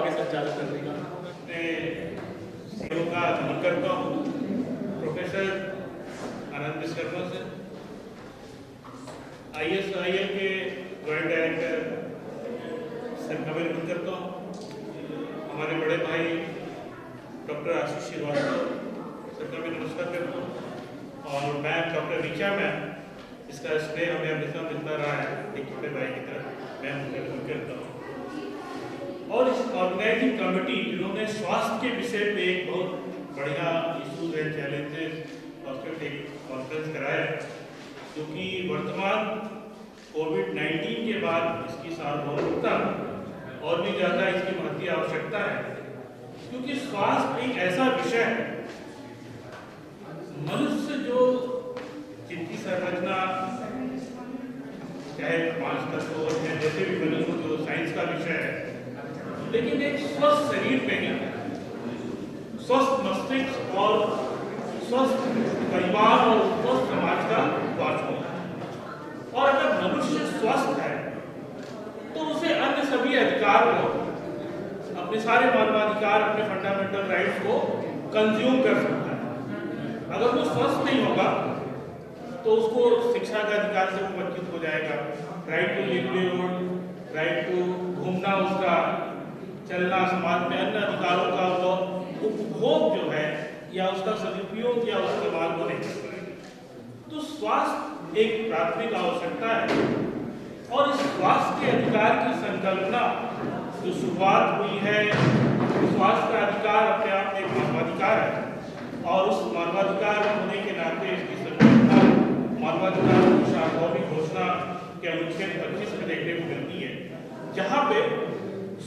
आगे संचालित करने का। का आगमन करता हूँ प्रोफेसर आनंद विश्वकर्मा से, ISIL के जॉइंट डायरेक्टर सर का मैं करता हूँ, हमारे बड़े भाई डॉक्टर आशीष श्रीवास्तव सर का मैं नमस्कार करता हूँ, और मैम डॉक्टर ऋचा मैम, इसका स्नेह हमें हमेशा मिलता रहा है एक छोटे भाई की तरह, मैं उनका नमस्कार करता हूँ। और इस ऑर्गेनाइजिंग कमेटी जिन्होंने स्वास्थ्य के विषय पे एक बहुत बढ़िया इशूज एंड चैलेंजेस और एक कॉन्फ्रेंस कराया, क्योंकि वर्तमान कोविड-19 के बाद इसकी सार्वभौमिकता और भी ज़्यादा इसकी महत्व आवश्यकता है, क्योंकि स्वास्थ्य एक ऐसा विषय है, मनुष्य जो जिनकी संरचना चाहे 5 तत्व है, जैसे भी मनुष्य जो साइंस का विषय है, लेकिन एक स्वस्थ शरीर में ही स्वस्थ मस्तिष्क और स्वस्थ परिवार और स्वस्थ समाज का वास होता है। और अगर मनुष्य स्वस्थ है तो उसे अन्य सभी अधिकार को, अपने सारे मानवाधिकार, अपने फंडामेंटल राइट्स को कंज्यूम कर सकता है। अगर वो स्वस्थ नहीं होगा तो उसको शिक्षा का अधिकार से वंचित हो जाएगा, right to livelihood, right to घूमना, उसका चलना, समाज में अन्य अधिकारों का वो उपभोग जो है या उसका सदुपयोग या उसके मार्ग को नहीं कर पाएगा। तो स्वास्थ्य एक प्राथमिक आवश्यकता है, और इस स्वास्थ्य के अधिकार की संकल्पना जो शुरुआत हुई है, स्वास्थ्य का अधिकार अपने आप में एक मानवाधिकार है, और उस मानवाधिकार होने के नाते इसकी संकल्पना मानवाधिकार की सार्वभौमिक घोषणा के अनुच्छेद 25 में देखने को मिलती है, जहाँ पे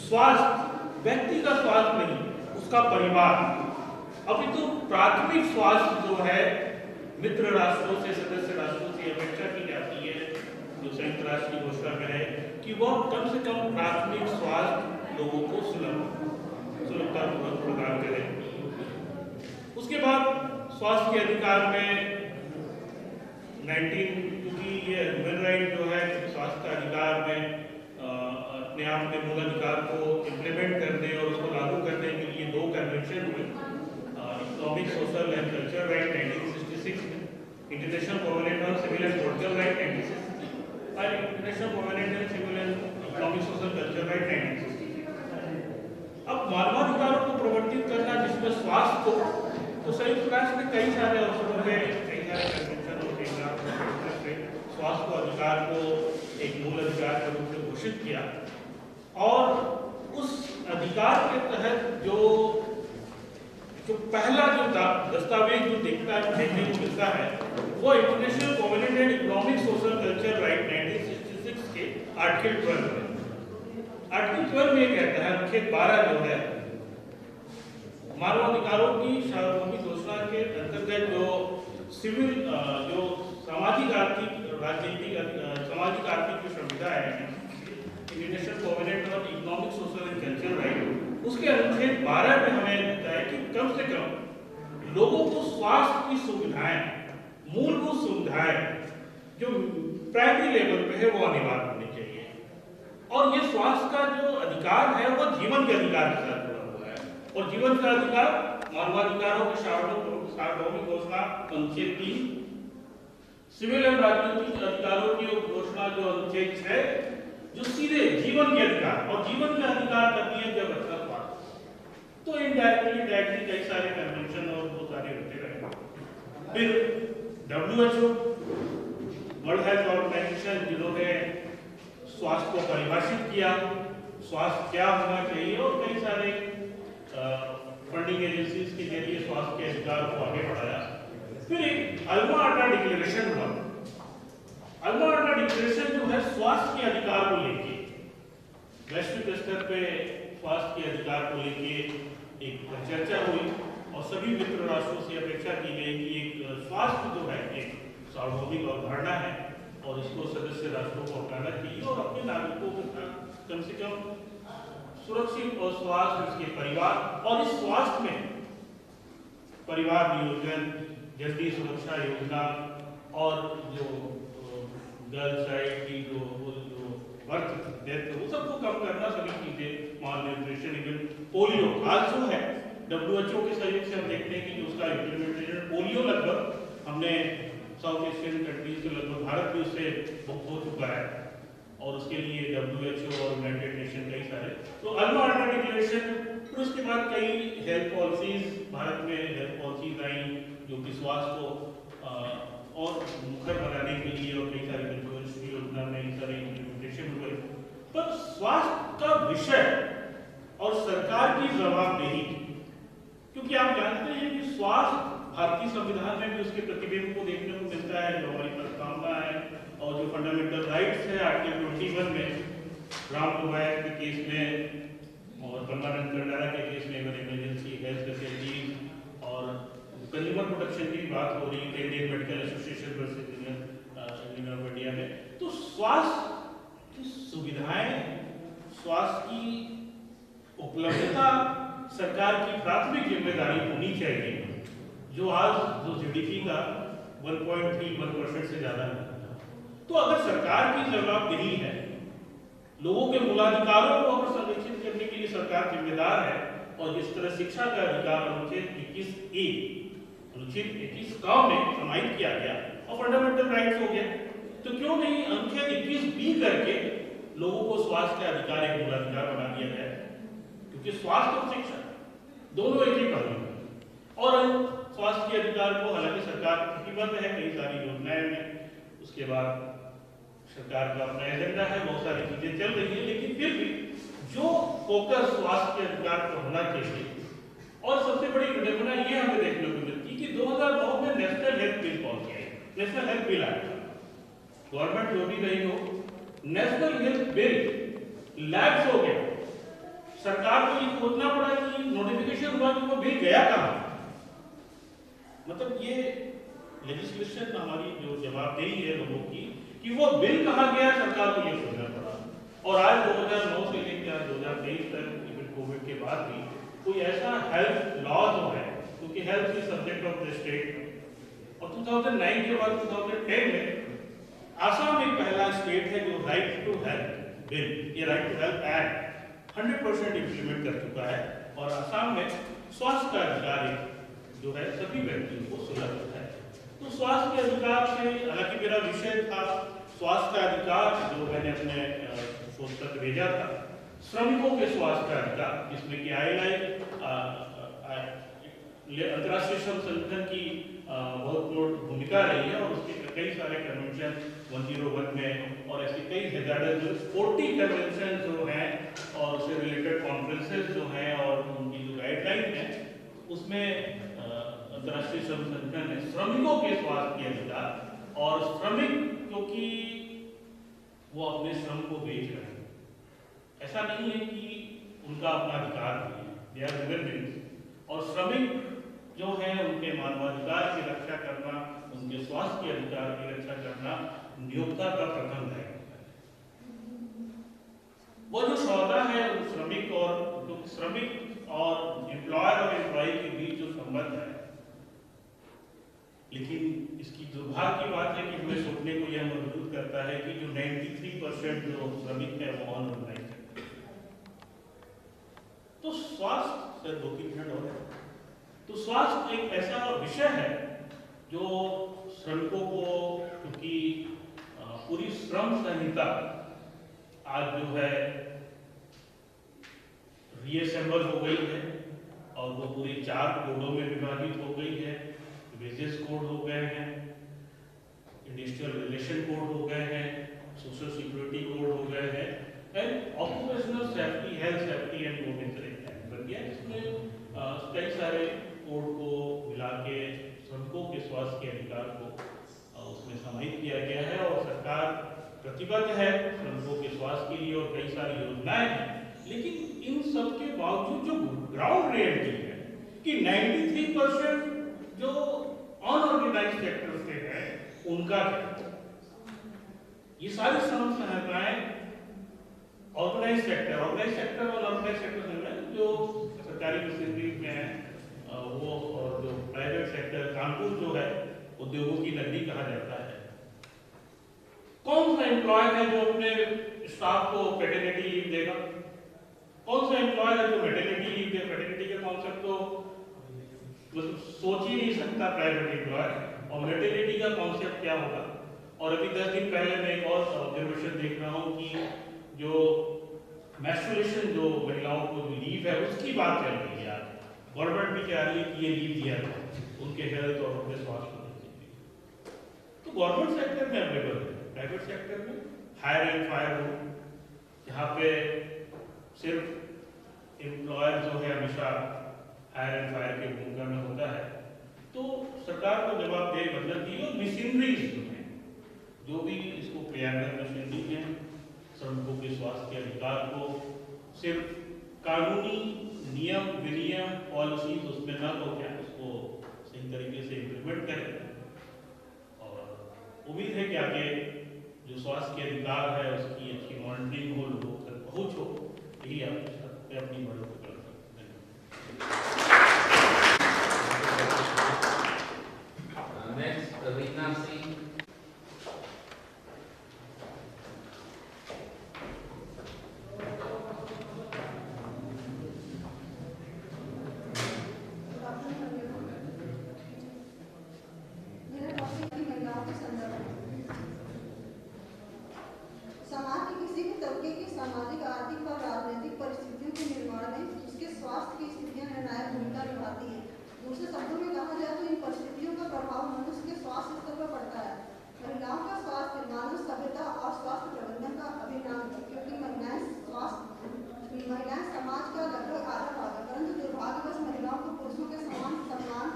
स्वास्थ्य व्यक्ति का स्वास्थ्य नहीं, उसका परिवार, अभी तो प्राथमिक स्वास्थ्य जो है मित्र राष्ट्रों से, सदस्य राष्ट्रों से अपेक्षा की जाती है, जो संयुक्त राष्ट्र की घोषणा में है कि वह कम से कम प्राथमिक स्वास्थ्य लोगों को सुलभतापूर्वक प्रदान करें। उसके बाद स्वास्थ्य के अधिकार में 19, क्योंकि ये ह्यूमन राइट जो है स्वास्थ्य का अधिकार में अपने आप में मूल अधिकार को इम्प्लीमेंट करने और उसको लागू करने के लिए 2 कन्वेंशन हुए, economic, social and cultural right 1966 में, international covenant on civil and political right 1966 और international covenant on civil and economic, social, cultural right 1966। अब मानवाधिकारों को प्रवर्तित करना जिसमें स्वास्थ्य को, तो संयुक्त राष्ट्र ने कई सारे अवसरों में कई सारे कन्वेंशन और स्वास्थ्य को अधिकार को एक मूल अधिकार के रूप में घोषित किया, और उस अधिकार के तहत जो पहला जो दस्तावेज जो देखने को मिलता है वो international covenant and economic, social, cultural right 1966 के आर्टिकल 12 में। आर्टिकल 12 में कहता है, अनुच्छेद 12 जो है मानवाधिकारों की सार्वभौमिक घोषणा के अंतर्गत जो सिविल, जो सामाजिक, आर्थिक, राजनीतिक, सामाजिक आर्थिक जो संविधा है, international covenant on economic, social and cultural right, उसके अनुच्छेद 12 में हमें लगता है कि कम से कम लोगों को स्वास्थ्य की सुविधाएं, मूलभूत सुविधाएं जो प्राइमरी लेवल पे है वो अनिवार्य होनी चाहिए। और ये स्वास्थ्य का जो अधिकार है वो जीवन के अधिकार के साथ जुड़ा हुआ है, और जीवन का अधिकार मानवाधिकारों के सार्वभौमिक घोषणा अनुच्छेद 3, सिविल एंड राजनीतिक अधिकारों की घोषणा जो अनुच्छेद 6, जो सीधे जीवन के अधिकार, और जीवन के अधिकार का नियम जब अच्छा स्वास्थ्य, तो इनडायरेक्टली डायरेक्टली कई सारे कन्वेंशन और वो सारे होते रहे। फिर WHO, वर्ल्ड हेल्थ ऑर्गेनाइजेशन, जिन्होंने स्वास्थ्य को परिभाषित किया, स्वास्थ्य क्या होना चाहिए, और कई सारे फंडिंग एजेंसीज के जरिए स्वास्थ्य के अधिकार को आगे बढ़ाया। फिर एक अल्मा आटा डिक्लेरेशन हुआ। अल्मा आटा डिक्लेरेशन जो है स्वास्थ्य के अधिकार को लेके, वैश्विक स्तर पे स्वास्थ्य के अधिकार को लेके एक चर्चा हुई, और सभी मित्र राष्ट्रों से अपेक्षा की गई कि एक स्वास्थ्य जो है एक सार्वभौमिक अवधारणा है, और इसको सदस्य राष्ट्रों को अपनाना चाहिए, और अपने नागरिकों के साथ कम से कम सुरक्षित और स्वास्थ्य उसके परिवार, और इस स्वास्थ्य में परिवार नियोजन, जल्दी सुरक्षा योजना, और जो गर्ल्स राइट की जो बर्थ डेथ वो सबको कम करना, सभी चीजें, माल न्यूट्रिशन, इवन पोलियो आज जो है WHO के सहयोग से हम देखते हैं कि जो उसका इम्प्लीमेंटेशन पोलियो लगभग हमने साउथ एशियन कंट्रीज के लगभग भारत भी उससे मुक्त हो चुका है और उसके लिए WHO और यूनाइटेड नेशन कई सारे तो अल्मा अल्ट्रा डिक्लेरेशन। फिर उसके बाद कई हेल्थ पॉलिसीज भारत में हेल्थ पॉलिसीज आई जो कि स्वास्थ्य को और मुखर बनाने के लिए और कई सारी पंचवंशीय योजना में कई सारे इम्प्लीमेंटेशन हुए। पर स्वास्थ्य का विषय और सरकार की जवाबदेही, क्योंकि आप जानते हैं कि स्वास्थ्य भारतीय संविधान में भी उसके प्रतिबिंब को देखने को मिलता है, जो हमारी प्रस्तावना है और जो फंडामेंटल राइट्स है आर्टिकल 21 में राम गोयल के केस में और परमानंद कंडारा के केस में इमरजेंसी हेल्थ फैसिलिटीज और कंज्यूमर प्रोटेक्शन की बात हो रही है Indian medical association versus union of India में। तो स्वास्थ्य की सुविधाएं, स्वास्थ्य की उपलब्धता सरकार की प्राथमिक जिम्मेदारी होनी चाहिए, जो आज जो जीडीपी का 1.31% से ज्यादा है। तो अगर सरकार की जवाबदेही है, लोगों के मूलाधिकारों को अगर संरक्षित करने के लिए सरकार जिम्मेदार है और जिस तरह शिक्षा का अधिकार अनुच्छेद 21A अनुच्छेद 21 में समाहित किया गया और फंडामेंटल राइट्स हो गया, तो क्यों नहीं अनुच्छेद 21B करके लोगों को स्वास्थ्य का अधिकार एक मूलाधिकार बना दिया जाए, क्योंकि स्वास्थ्य और शिक्षा दोनों एक ही पहलू है। और स्वास्थ्य के अधिकार को हालांकि सरकार प्रतिबद्ध है कई सारी योजनाएं में, उसके बाद सरकार का अपना एजेंडा है, बहुत सारी चीजें चल रही है, लेकिन फिर भी जो फोकस स्वास्थ्य के अधिकार पर होना चाहिए। और सबसे बड़ी घटना ये हमें देखने को मिलती कि 2009 में नेशनल हेल्थ बिल पहुंच गया, नेशनल हेल्थ बिल आया, गवर्नमेंट जो भी रही हो, नेशनल हेल्थ बिल लैप्स हो गया, सरकार को ये खोजना पड़ा कि नोटिफिकेशन हुआ कि वो बिल गया कहां। मतलब ये लेजिस्लेशन हमारी जो जवाबदेही है लोगों की कि वो बिल कहां गया, सरकार को ये खोजना पड़ा। और आज 2009 से लेकर 2023 तक इवन कोविड के बाद भी कोई ऐसा हेल्थ लॉ जो है, क्योंकि health is subject of the state, और 2009 के बाद 2010 में आसाम एक पहला स्टेट है जो राइट टू हेल्थ बिल, ये right to health act 100% implement कर चुका है। और आसाम में स्वास्थ्य का अधिकार जो है सभी व्यक्तियों को सुलभ है। तो स्वास्थ्य के अधिकार से, हालांकि मेरा विषय था स्वास्थ्य का अधिकार, जो मैंने अपने शोध पत्र भेजा था, श्रमिकों के स्वास्थ्य का अधिकार, जिसमें कि अंतर्राष्ट्रीय श्रम संगठन की बहुत भूमिका रही है और उसके कई सारे कन्वेंशन 101 में और ऐसे कई हजार 40 कन्वेंशन जो हैं और उससे रिलेटेड कॉन्फ्रेंसेस जो हैं और उनकी जो गाइडलाइन है, उसमें अंतर्राष्ट्रीय श्रम संगठन ने श्रमिकों के स्वास्थ्य के अधिकार, और श्रमिक क्योंकि वो अपने श्रम को बेच रहे हैं, ऐसा नहीं है कि उनका अपना अधिकार नहीं है, दे आर ह्यूमन बीइंग्स, और श्रमिक जो है उनके मानवाधिकार की रक्षा करना, उनके स्वास्थ्य के अधिकार की रक्षा करना नियोक्ता का प्रथम है। वो जो सौदा है श्रमिक और एम्प्लॉयर और एम्प्लॉय के बीच जो संबंध है, लेकिन इसकी दुर्भाग्य की बात है कि हमें सोचने को यह मजबूर करता है कि जो 93% जो श्रमिक है वो अनऑर्गेनाइज्ड है। तो स्वास्थ्य से 2-3 मिनट हो गए। तो स्वास्थ्य एक ऐसा विषय है जो श्रमिकों को, क्योंकि पूरी श्रम संहिता आज जो है रीअसेंबल हो गई है और वो पूरी 4 कोडों में विभाजित हो गई है। वेजेस कोड हो गए हैं, इंडस्ट्रियल रिलेशन कोड हो गए हैं, सोशल सिक्योरिटी कोड हो गए हैं, and occupational safety, health safety and women's act बन गया। इसमें कई सारे कोड को मिला के श्रमिकों के स्वास्थ्य के अधिकार को उसमें समाहित किया गया है और सरकार प्रतिबद्ध है श्रमिकों के स्वास्थ्य के लिए और कई सारी योजनाएं हैं। लेकिन इन सब के बावजूद जो ग्राउंड रियलिटी है कि 93% जो अनऑर्गेनाइज्ड सेक्टर से है उनका ये सारी श्रम संहिताएं ऑर्गेनाइज्ड सेक्टर और अनऑर्गेनाइज्ड सेक्टर जो सरकारी फैसिलिटीज में है वो, और जो प्राइवेट सेक्टर, कानपुर जो है उद्योगों की नगरी कहा जाता है। कौन सा एम्प्लॉय है जो अपने स्टाफ को पैटर्निटी लीव देगा? कौन सा एम्प्लॉयर है जो मैटरनिटी लीव दे? पैटर्निटी का कॉन्सेप्ट तो मतलब सोच ही नहीं सकता प्राइवेट एम्प्लॉयर, और मैटरनिटी का कॉन्सेप्ट क्या होगा। और अभी 10 दिन पहले मैं एक और ऑब्जर्वेशन देख रहा हूँ कि जो मेंस्ट्रुएशन जो महिलाओं को जो लीव है उसकी बात चल रही है। आज गवर्नमेंट भी कह रही है कि ये लीव दिया जाए उनके हेल्थ और उनके स्वास्थ्य के लिए। तो गवर्नमेंट सेक्टर में अवेलेबल है, प्राइवेट सेक्टर में हायर एंड फायर हो, जहाँ पे सिर्फ एम्प्लॉयर जो है हमेशा हायर एंड फायर की भूमिका में होता है। तो सरकार को जवाबदेह बनना चाहिए। और मशीनरीज जो है, जो भी इसको क्रियान्वयन मशीनरी है, श्रमिकों के स्वास्थ्य के अधिकार को सिर्फ कानूनी नियम विनियम पॉलिसीज उसमें ना हो क्या, उसको सही तरीके से इम्प्लीमेंट करें। और उम्मीद है कि आगे जो स्वास्थ्य के अधिकार है उसकी अच्छी मॉनिटरिंग हो, लोगों तक पहुँच हो। यही आप अपनी मदद कर सकते हैं। नेक्स्ट रवीना सिंह। समाज के किसी भी तबके की सामाजिक, आर्थिक और राजनीतिक परिस्थितियों के निर्माण में उसके स्वास्थ्य की स्थितियां निर्णायक भूमिका निभाती हैं। दूसरे शब्दों में कहा जाए तो इन परिस्थितियों का प्रभाव मनुष्य के स्वास्थ्य स्तर पर पड़ता है। महिलाओं का स्वास्थ्य मानव सभ्यता और स्वास्थ्य प्रबंधन का अभिन्न अंग है, क्योंकि महिलाएं समाज का लगभग आधा भाग है, परंतु दुर्भाग्यवश महिलाओं को पुरुषों के समान सम्मान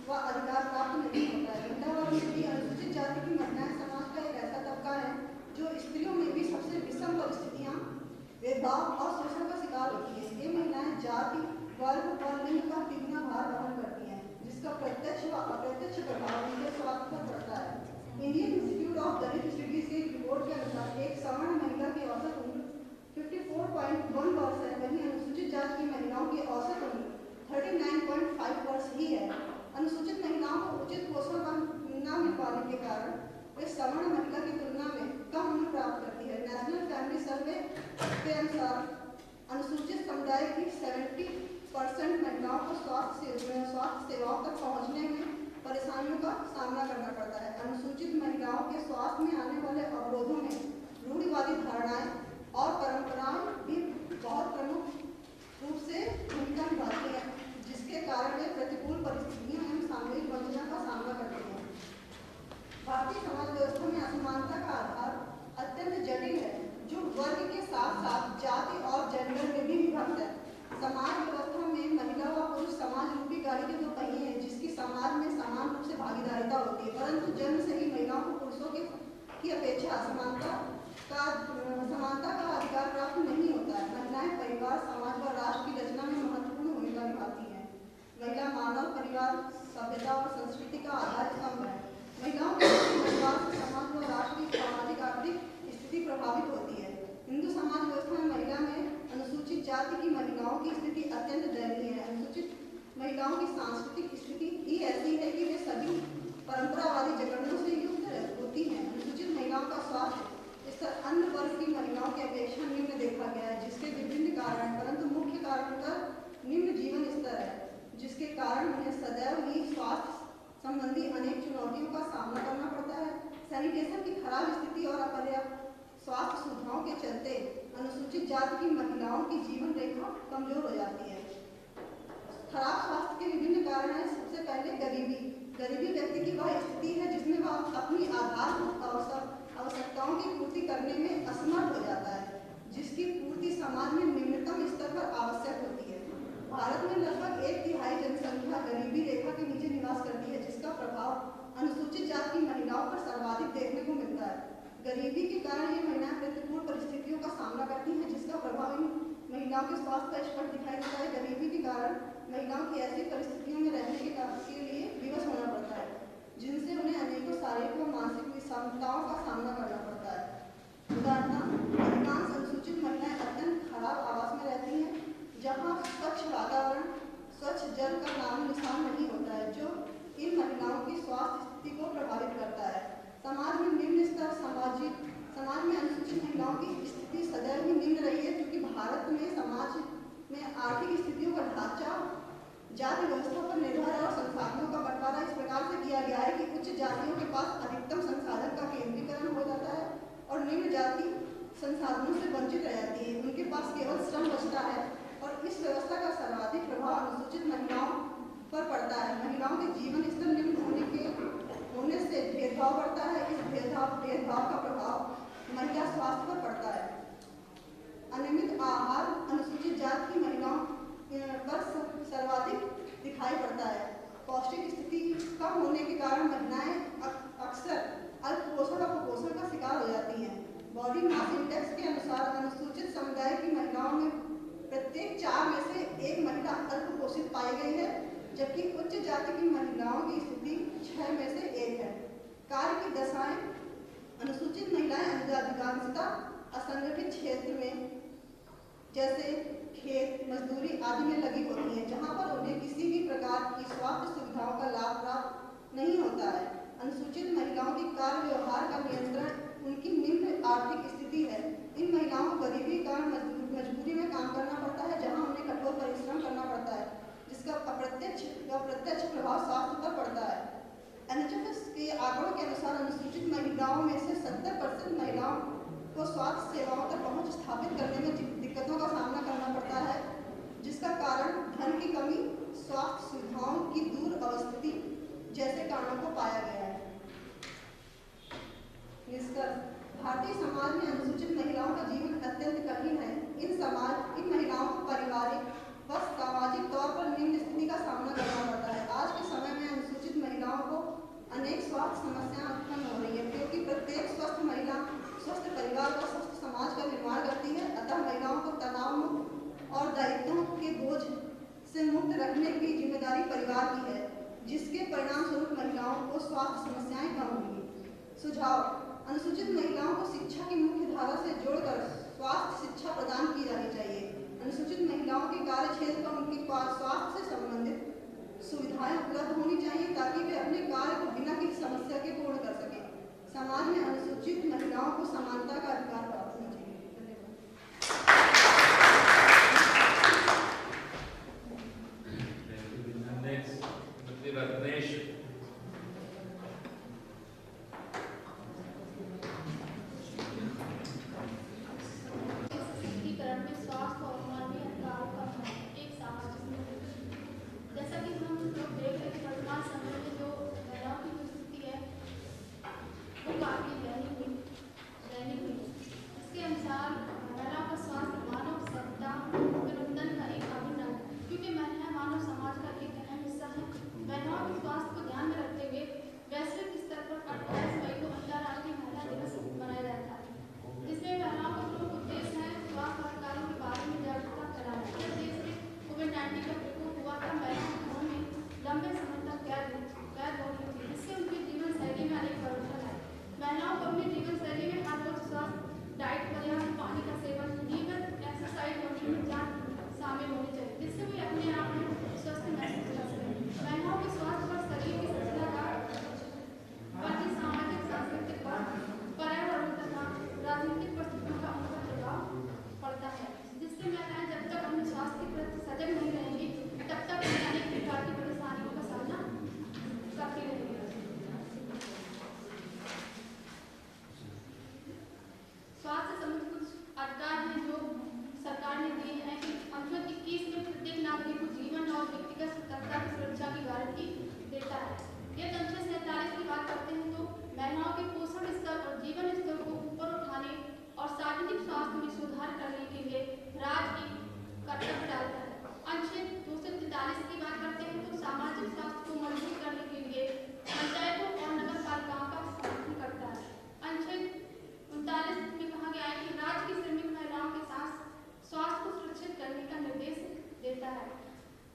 व अधिकार प्राप्त नहीं होता है। महिला वर्ग में भी अनुसूचित जाति की महिलाएं समाज का एक ऐसा तबका है जो स्त्रियों में भी सबसे विषम परिस्थितियां, भेदभाव और शोषण का शिकार होती है। ये महिलाएं जाति, वर्ग और लिंग का तिगुना भार वहन करती हैं, जिसका प्रत्यक्ष व अप्रत्यक्ष प्रभाव उनके स्वास्थ्य पर पड़ता है। Indian institute of Dalit studies की रिपोर्ट के अनुसार एक सवर्ण महिला की औसत उम्र 54.1 वर्ष है, वहीं अनुसूचित जाति की महिलाओं की औसत उम्र 39.5 वर्ष ही है। अनुसूचित महिलाओं को उचित पोषण न मिल पाने के कारण वे सवर्ण महिला की तुलना में कम उम्र प्राप्त करती है। नेशनल फैमिली सर्वे के अनुसार अनुसूचित समुदाय की 70% महिलाओं को स्वास्थ्य सेवाओं तक पहुंचने में परेशानियों का सामना करना पड़ता है। अनुसूचित महिलाओं के स्वास्थ्य में आने वाले अवरोधों में रूढ़िवादी धारणाएं और परंपराएं भी बहुत प्रमुख रूप से भूमिका निभाती है, जिसके कारण वे प्रतिकूल परिस्थितियों एवं सामूहिक वंचना का सामना करती हैं। भारतीय समाज व्यवस्था में असमानता का आधार अत्यंत जटिल है, जो वर्ग के साथ साथ जाति और जेंडर में भी विभक्त है। समाज व्यवस्था में महिला व पुरुष समाज रूपी गाड़ी के दो पहिए हैं, जिसकी समाज में समान रूप से भागीदारिता होती है, परंतु जन्म से ही महिलाओं को पुरुषों की अपेक्षा समानता का अधिकार प्राप्त नहीं होता है। महिलाएं परिवार, समाज व राष्ट्र की रचना में महत्वपूर्ण भूमिका निभाती हैं। महिला मानव परिवार, सभ्यता और संस्कृति का आधार स्तंभ है। महिलाओं के परिवार से समाज व राष्ट्र की सामाजिक आर्थिक स्थिति प्रभावित होती है। हिंदू समाज व्यवस्था में महिला में अनुसूचित जाति की महिलाओं की स्थिति अत्यंत दयनीय है। अनुसूचित महिलाओं की सांस्कृतिक स्थिति ही ऐसी है कि वे सभी परंपरावादी जगड़ों से युक्त होती हैं। अनुसूचित महिलाओं का स्वास्थ्य स्तर अन्य वर्ग की महिलाओं की अपेक्षा निम्न देखा गया है, जिसके विभिन्न कारण हैं, परंतु मुख्य कारण का निम्न जीवन स्तर है, जिसके कारण उन्हें सदैव ही स्वास्थ्य संबंधी अनेक चुनौतियों का सामना करना पड़ता है। सैनिटेशन की खराब स्थिति और अपर्याप्त स्वास्थ्य सुविधाओं के चलते अनुसूचित जाति की महिलाओं की जीवन रेखा कमजोर हो जाती है। खराब स्वास्थ्य के विभिन्न कारण हैं। सबसे पहले गरीबी। गरीबी व्यक्ति की वह स्थिति है जिसमें वह अपनी आधारभूत आवश्यकताओं की पूर्ति करने में असमर्थ हो जाता है, जिसकी पूर्ति समाज में निम्नतम स्तर पर आवश्यक होती है। भारत में लगभग 1/3 जनसंख्या गरीबी रेखा के नीचे निवास करती है, जिसका प्रभाव अनुसूचित जाति की महिलाओं पर सर्वाधिक देखने को मिलता है। गरीबी के कारण ये महिलाएं प्रतिकूल परिस्थितियों का सामना करती हैं, जिसका प्रभाव इन महिलाओं के स्वास्थ्य पर स्पष्ट दिखाई देता है। गरीबी के कारण महिलाओं की ऐसी परिस्थितियों में रहने के लिए विवश होना पड़ता है, जिनसे उन्हें अनेकों शारीरिक व मानसिक विषमताओं का सामना करना पड़ता है। उदाहरण, अधिकांश अनुसूचित महिलाएं अत्यंत खराब आवास में रहती हैं, जहाँ स्वच्छ वातावरण, स्वच्छ जल का नामो निशान नहीं होता है, जो इन महिलाओं की स्वास्थ्य स्थिति को प्रभावित करता है। समाज में निम्न स्तर समाज में अनुसूचित महिलाओं की स्थिति आर्थिक स्थितियों का ढांचा, जाति व्यवस्था पर निर्भर है और संसाधनों का बंटवारा इस प्रकार से किया गया है कि उच्च जातियों के पास अधिकतम संसाधन का केंद्रीकरण हो जाता है और निम्न जाति संसाधनों से वंचित रह जाती है। उनके पास केवल श्रम बचता है और इस व्यवस्था का सर्वाधिक प्रभाव अनुसूचित महिलाओं पर पड़ता है। महिलाओं के जीवन स्तर निम्न होने से भेदभाव बढ़ता है। इस भेदभाव का प्रभाव महिला स्वास्थ्य पर पड़ता है। अनियमित आहार अनुसूचित जाति की महिलाओं पर सर्वाधिक दिखाई पड़ता है। पौष्टिक स्थिति कम होने के कारण महिलाएं अक्सर अल्पपोषण और कुपोषण का शिकार हो जाती हैं। बॉडी मास इंडेक्स के अनुसार अनुसूचित समुदाय की महिलाओं में प्रत्येक 4 में से 1 महिला अल्पपोषित पाई गई है, जबकि उच्च जाति की महिलाओं की स्थिति 6 में से 1 है। कार्य की दशाएं अनुसूचित महिलाएं अधिकांशतः असंगठित क्षेत्र में जैसे खेत मजदूरी आदि में लगी होती हैं, जहां पर उन्हें किसी भी प्रकार की स्वास्थ्य सुविधाओं का लाभ प्राप्त नहीं होता है। अनुसूचित महिलाओं की कार्य व्यवहार का नियंत्रण उनकी निम्न आर्थिक स्थिति है। इन महिलाओं को गरीबी के कारण मजबूरी में काम करना पड़ता है, जहां उन्हें कठोर परिश्रम करना पड़ता है, जिसका अप्रत्यक्ष प्रभाव स्वास्थ्य पर पड़ता है। NHS के आंकड़ों के अनुसार अनुसूचित महिलाओं में से 70% महिलाओं को स्वास्थ्य सेवाओं तक पहुंच स्थापित करने में दिक्कतों का सामना करना पड़ता है, जिसका कारण धन की कमी, स्वास्थ्य सुविधाओं की दूर अवस्थिति जैसे कारणों को पाया गया है। निष्कर्ष: भारतीय समाज में अनुसूचित महिलाओं का जीवन अत्यंत कठिन है। इन महिलाओं को पारिवारिक व सामाजिक तौर पर निम्न स्थिति का सामना करना पड़ता है। आज के समय में अनुसूचित महिलाओं को अनेक स्वास्थ्य समस्याएं उत्पन्न हो रही है, क्योंकि प्रत्येक स्वस्थ महिला स्वस्थ परिवार व स्वस्थ समाज का निर्माण करती है। अतः महिलाओं को तनाव मुक्त और दायित्वों के बोझ से मुक्त रखने की जिम्मेदारी परिवार की है, जिसके परिणाम स्वरूप महिलाओं को स्वास्थ्य समस्याएं कम होंगी। सुझाव: अनुसूचित महिलाओं को शिक्षा की मुख्य धारा से जोड़कर स्वास्थ्य शिक्षा प्रदान की जानी चाहिए। अनुसूचित महिलाओं के कार्य क्षेत्र पर उनके पास स्वास्थ्य से संबंधित सुविधाएं उपलब्ध होनी चाहिए, ताकि वे अपने कार्य को बिना किसी समस्या के पूर्ण कर सकें। समाज में अनुसूचित महिलाओं को समानता का अधिकार प्राप्त होना चाहिए।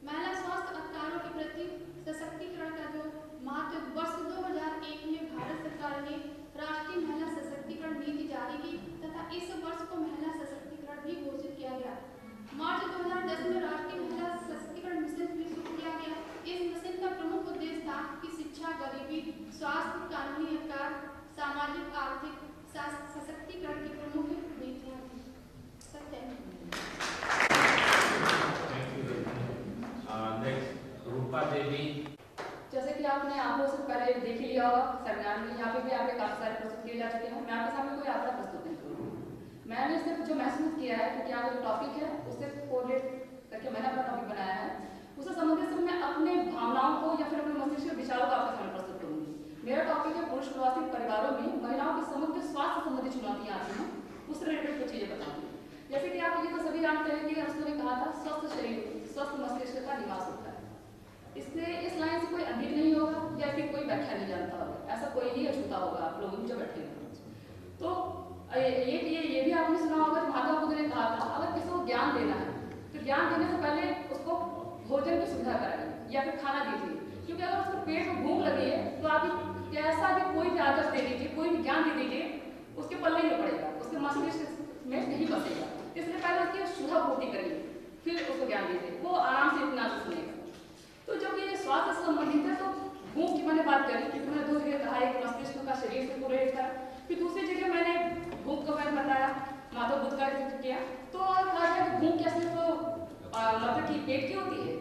महिला स्वास्थ्य अधिकारों के प्रति सशक्तिकरण का जो महत्व वर्ष 2001 में भारत सरकार ने राष्ट्रीय महिला सशक्तिकरण नीति जारी की तथा इस वर्ष को महिला सशक्तिकरण भी घोषित किया गया। मार्च 2010 में राष्ट्रीय महिला सशक्तिकरण मिशन भी शुरू किया गया। इस मिशन का प्रमुख उद्देश्य था कि शिक्षा, गरीबी, स्वास्थ्य, कानूनी अधिकार, सामाजिक आर्थिक सशक्तिकरण की प्रमुख नीतियां थी। सत्य। रूपा देवी। जैसे कि आपने आंखों से पहले देख ही लिया होगा सेमिनार में, यहाँ पे भी आपके काफी सारे प्रस्तुत किए जा चुके हैं। मैं आपके सामने कोई आंकड़ा प्रस्तुत नहीं करूँगी। मैंने सिर्फ जो महसूस किया है कि क्या जो टॉपिक है उससे कोरिलेट करके मैंने अपना टॉपिक बनाया है, उससे संबंधित सिर्फ मैं अपने भावनाओं को या फिर अपने मस्तिष्क के विचारों को आपके सामने प्रस्तुत करूँगी। मेरा टॉपिक है पुरुष प्रवासी परिवारों में महिलाओं के समग्र स्वास्थ्य संबंधी चुनौतियाँ आती हैं, उससे रिलेटेड कुछ चीज़ें बताऊँगी। जैसे कि आप ये तो सभी जानते हैं कि अरस्तू ने कहा था स्वस्थ शरीर स्वस्थ मस्तिष्क का निवास होता है। इससे इस लाइन से कोई अधीर नहीं होगा या फिर कोई व्याख्या नहीं जानता होगा, ऐसा कोई ही अछूता होगा आप लोग जो बैठे हैं। तो ये भी आपने सुना होगा कि महात्मा बुद्ध ने कहा था अगर किसी को ज्ञान देना है तो ज्ञान देने से पहले उसको भोजन की सुविधा कराइए या फिर खाना दीजिए, क्योंकि अगर उसको पेट में भूख लगी है तो आप कैसा भी कोई भी आदत दे दीजिए, कोई भी ज्ञान दे दीजिए, उसके पल्ले नहीं पड़ेगा, उसके मस्तिष्क में नहीं बसेगा। इसलिए पहले उसकी सुधा पूर्ति करिए फिर उसको ज्ञान दीजिए, वो आराम से इतना सुनेगा। तो जब ये स्वास्थ्य से संबंधित है तो भूख की मैंने बात करी, क्योंकि मैंने 2 जगह कहा है कि मस्तिष्क का शरीर से पूरे था। फिर दूसरी जगह मैंने भूख का मैंने बताया, माधव बुद्ध का जिक्र किया। तो और कहा गया कि भूख क्या सिर्फ मतलब कि पेट की होती है?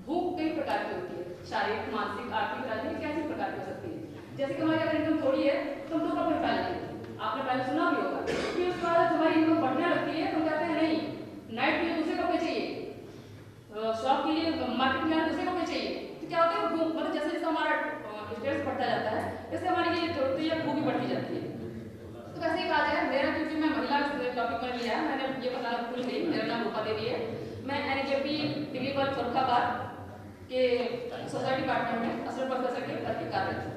भूख कई प्रकार की होती है, शारीरिक, मानसिक, आर्थिक, राजनीतिक, कैसी प्रकार की हो सकती है। जैसे कि हमारी अगर इनकम थोड़ी है तो हम 2 कपड़े पहन लेंगे, आपने पहले सुना भी होगा। फिर उसके बाद हमारी इनकम बढ़ने लगती है तो हम कहते हैं नहीं नाइट के लिए दूसरे कपड़े चाहिए, शॉप के लिए मार्केट में दूसरे कपड़े चाहिए। तो क्या होता है भूख, मतलब जैसे जैसे हमारा स्टेटस बढ़ता जाता है वैसे हमारी ये जरूरतें या भूख भी बढ़ती जाती है। तो वैसे ही कहा जाए मेरा, क्योंकि मैं महिला टॉपिक में लिया है, मैंने ये बताना भूल गई, मेरा नाम रूपा देवी है। मैं NJP डिग्री कॉलेज फरुखाबाद के सोसाइटी डिपार्टमेंट में असिस्टेंट प्रोफेसर के पद पर कार्यरत हूँ।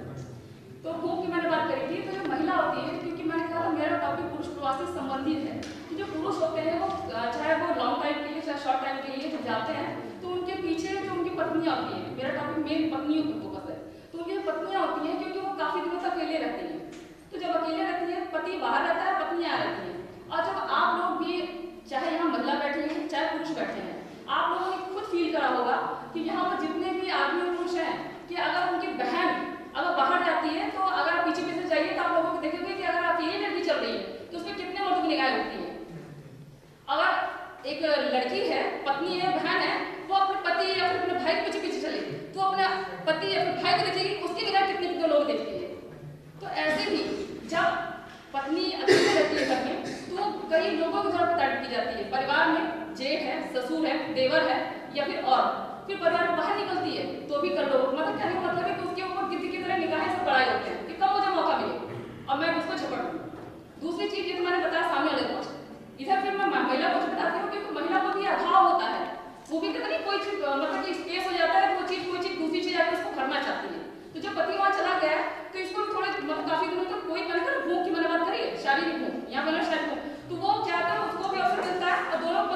तो भूख की मैंने बात करी थी, तो जो महिला होती है, क्योंकि मैंने कहा मेरा टॉपिक पुरुष प्रवासी संबंधित है, कि जो पुरुष होते हैं वो चाहे वो लॉन्ग टाइम के लिए चाहे शॉर्ट टाइम के लिए जब जाते हैं तो उनके पीछे जो उनकी पत्नियां होती हैं, मेरा टॉपिक मेन पत्नियों पर फोकस है, तो उनकी पत्नियां होती हैं क्योंकि वो काफी दिनों तक अकेले रहती हैं। तो जब अकेले रहती है, पति बाहर रहता है, पत्नी यहाँ रहती है। और जब आप लोग भी चाहे यहाँ महिला बैठी हैं चाहे पुरुष बैठे हैं, आप लोगों ने खुद फील करा होगा कि यहाँ पर जितने भी आदमी पुरुष हैं कि अगर उनकी बहन अगर बाहर जाती है तो अगर आप पीछे पीछे जाइए तो आप लोगों को देखेंगे कि अगर अकेली लड़की चल रही है तो उसमें कितने मर्दों की निगाहें उठती हैं। अगर एक लड़की है, पत्नी है, बहन है, वो अपने पति या फिर अपने भाई के पीछे पीछे चले तो अपने पति या फिर भाई को देखेगी, उसकी निगाह कितने लोग देखती है। तो ऐसे ही जब पत्नी अकेले रहती है घर में तो कई लोगों की जरूरत तारीफ की जाती है। परिवार में जेठ है, ससुर है, देवर है या फिर और फिर परिवार में बाहर निकलती है तो भी कर लो, मतलब कहने का मतलब है कि उसके ऊपर गिद्ध की तरह निगाहें सब बढ़ाए होते हैं कि कब मुझे मौका मिले और मैं उसको झपट दूं। दूसरी चीज ये तो मैंने बताया सामने वाले को, इधर फिर मैं महिला को बताती हूँ कि महिला को भी अभाव होता है, वो भी कहते नहीं कोई चीज मतलब कि स्पेस हो जाता है, वो चीज कोई चीज दूसरी चीज आकर उसको भरना चाहती है। तो जब पति वहां चला गया तो इसको थोड़े मतलब काफी दिनों तक कोई मैंने कहा भूख की मैंने बात करी है, शारीरिक भूख यहाँ मैंने शारीरिक भूख, तो वो चाहता है उसको भी अवसर मिलता है और दोनों को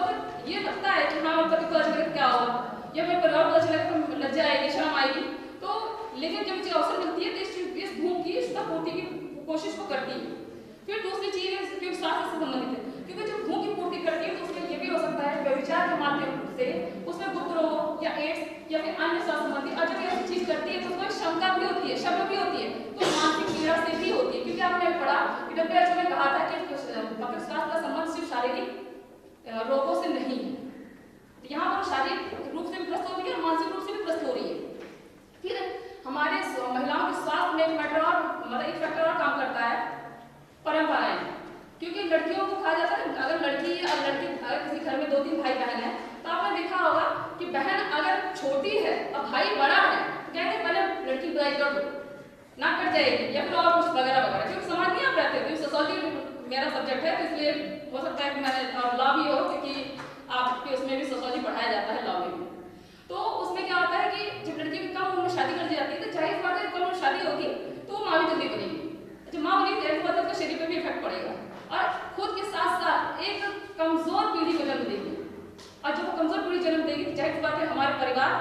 ये लगता है कि हाँ पति को अच्छा लगे क्या होगा या मेरे परिवार को अच्छा लगे तो लज्जा आएगी, शर्म आएगी। तो लेकिन जब मुझे अवसर मिलती है तो इस भूख की सुधा पूर्ति की कोशिश को करती है। फिर दूसरी चीज है जो स्वास्थ्य से संबंधित है, क्योंकि जब भूख की पूर्ति करती है तो उसमें ये भी हो सकता है व्यभिचार के माध्यम से उसमें गुप्त रोग या एड्स या फिर अन्य स्वास्थ्य संबंधी, और जब ऐसी चीज करती है तो उसमें क्षमता भी होती है, शब्द भी होती है, तो मानसिक पीड़ा से भी होती है। क्योंकि आपने पढ़ा कि WHO ने कहा था कि मतलब स्वास्थ्य का संबंध सिर्फ शारीरिक रोगों से नहीं है, तो यहाँ पर शारीरिक रूप से भी ग्रस्त हो रही है और मानसिक रूप से भी ग्रस्त हो रही है। फिर हमारे महिलाओं के स्वास्थ्य में एक फैक्टर और मतलब एक फैक्टर और काम करता है परंपराएं, क्योंकि लड़कियों को कहा जाता है अगर लड़की और लड़की अगर किसी घर में 2-3 भाई बहन है तो आपने देखा होगा कि बहन अगर छोटी है और भाई बड़ा है तो कहते हैं पहले लड़की बुराई कर दो ना कट जाएगी या फिर और कुछ वगैरह वगैरह, क्योंकि समाज में आप रहते थे। सोसाइटी मेरा सब्जेक्ट है तो इसलिए हो सकता है कि मैंने और लॉ भी हो क्योंकि आपके उसमें भी सोसाइटी पढ़ाया जाता है लॉ में भी। तो उसमें क्या होता है कि जब लड़की की कम उम्र में शादी कर दी जाती है तो जाहिर बात है कम उम्र शादी होगी तो वो माँ भी जल्दी बनेगी, जब माँ बनेगी जाहिर बात है उसका शरीर पर भी इफेक्ट पड़ेगा और खुद के साथ साथ एक कमजोर पीढ़ी को जन्म देगी, और जब वो कमजोर पीढ़ी जन्म देगी तो जाहिर बात है हमारे परिवार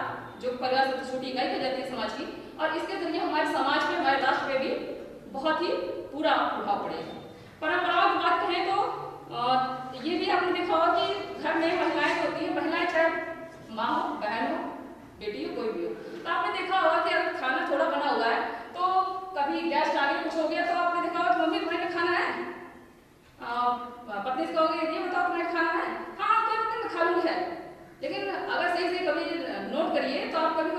जो परिवार सबसे छोटी इकाई कही जाती है समाज की, और इसके जरिए हमारे समाज में हमारे राष्ट्र पे भी बहुत ही बुरा प्रभाव पड़ेगा। परंपराओं की बात करें तो ये भी आपने देखा होगा कि घर में महिलाएं होती है, महिलाएं चाहे माँ हो, बहन हो, बेटी हो, कोई भी हो, तो आपने देखा होगा कि अगर खाना थोड़ा बना हुआ है तो कभी गेस्ट आगे कुछ हो गया तो आपने देखा होगा कि मम्मी तुम्हारे खाना है, पत्नी से कहोगे ये बताओ तुम्हारे खाना है, हाँ कोई बात नहीं मैं खा लूंगी है। लेकिन अगर सही से कभी नोट करिए तो आप कभी